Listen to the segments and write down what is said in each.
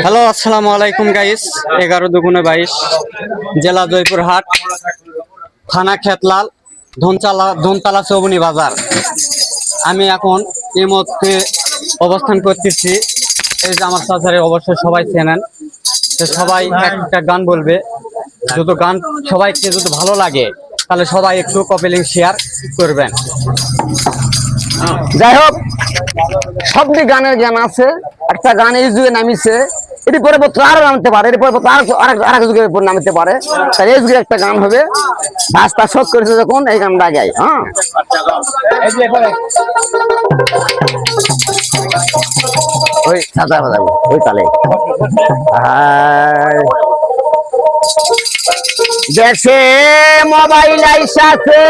Hello, আসসালামু আলাইকুম guys. 11×22 জেলা জয়পুরহাট, থানা খেতলাল, ধনতলা চৌবনি বাজার। আমি এখন এই মুহূর্তে অবস্থান করতেছি। এই যে আমার চাচারে অবশ্যই সবাই চেনেন। তো সবাই একটা গান বলবে, যদি গান সবাইকে যদি ভালো লাগে তাহলে সবাই একটু কপি লিংক শেয়ার করবেন। যাই হোক, সবটি গানের জ্ঞান আছে। একটা গান এই যুগে নামিছে, এটি পরবর্তী আরো নামতে পারে, এটি পরবর্তী আরেক যুগে নামতে পারে। তাই এই যুগে একটা গান হবে, রাস্তা শোধ করেছে যখন এই গানটা গাই। হ্যাঁ, ওই সাদা বাজাবো ওই তালে। দেশে মোবাইল আইসাছে,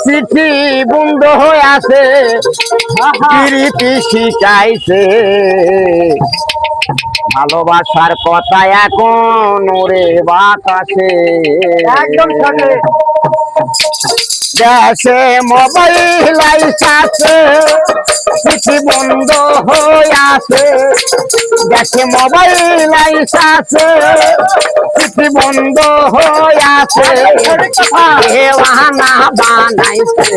চিঠি বন্ধ হয়ে আছে, প্রীতি শিখাইছে, ভালোবাসার কথা এখন ওরে বাতাসে। একদম দেশে মোবাইল আইসাছে, চিঠি বন্ধ হয়ে আছে, দেশে মোবাইল আইসাছে, চিঠি বন্ধ হয়ে আছে, দেওয়ানা বানাইছে,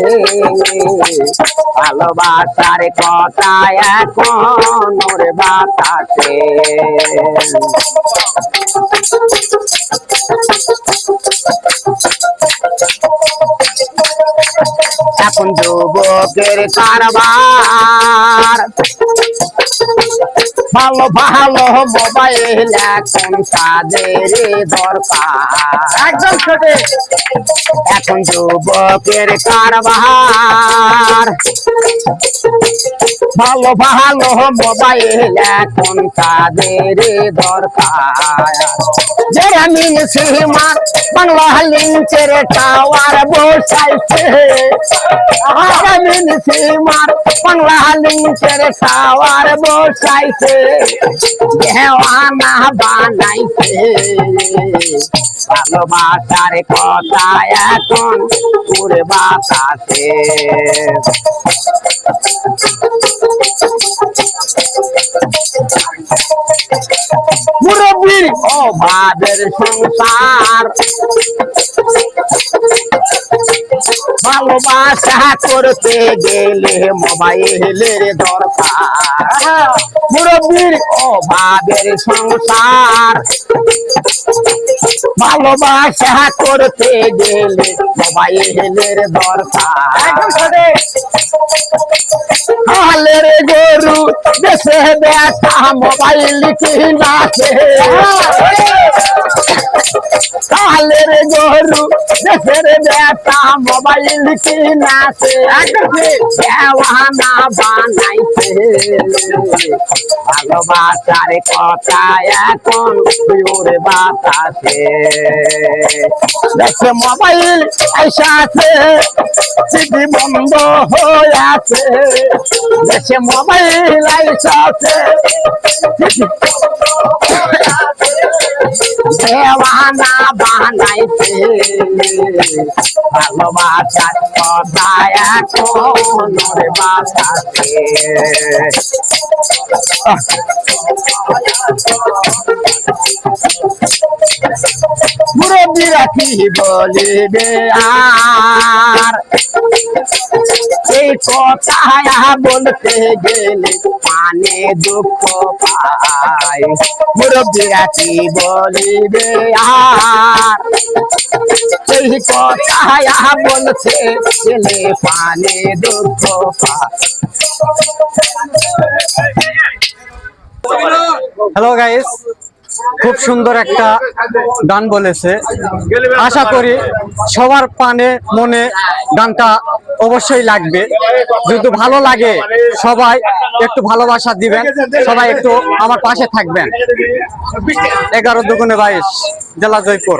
ভালোবাসার কথা এখন ওরে বাতাসে। এখন যুবকের কারবার, ভালো ভালো মোবাইল এখন তাদের দরকার। একদম সঠিক। এখন যুবকের কারবার, ভালো ভালো মোবাইল এখন তাদের দরকার। জেরামিন সিমার বাংলা লিঙ্কের টাওয়ার বসাইছে, জেরামিন সিমার বাংলা লিঙ্কের টাওয়ার বসাইছে, দেওয়ানা বানাইছে, ভালোবাসার কথা এখন পুরে বাতাসে। মুরব্বীর অভাবের সংসার, ভালোবাসা করতে গেলে মোবাইলের দরকার। মুরব্বীর অভাবের সংসার, ভালোবাসা করতে গেলে মোবাইলের দরকার। হালের গরু দেশে বেটা মোবাইল কিনাছে, হালের গরু দেশের বেটা মোবাইল কিনাছে, দেওয়ানা বানাইছে, ভালোবাসার কথা এখন ওরে বাতাসে। দেশে মোবাইল আইসাছে, চিঠি বন্ধ হয়ে আছে, দেশে মোবাইল আইসাছে, দেওয়ানা বানাইছে, ভালোবাসার কথা এখন ওরে বাতাসে। মুরব্বীরা কি বলিবে আর, এই কথা বলতে গেলে মানে দুঃখ পায়। মুরব্বীরা কি বলিবে আর, এই কথা বলতে গেলে মানে দুঃখ পায়। হ্যালো গাইস, খুব সুন্দর একটা গান বলেছে। আশা করি সবার পানে মনে গানটা অবশ্যই লাগবে। যদি ভালো লাগে সবাই একটু ভালোবাসা দিবেন, সবাই একটু আমার পাশে থাকবেন। 11×22 জেলা জয়পুর।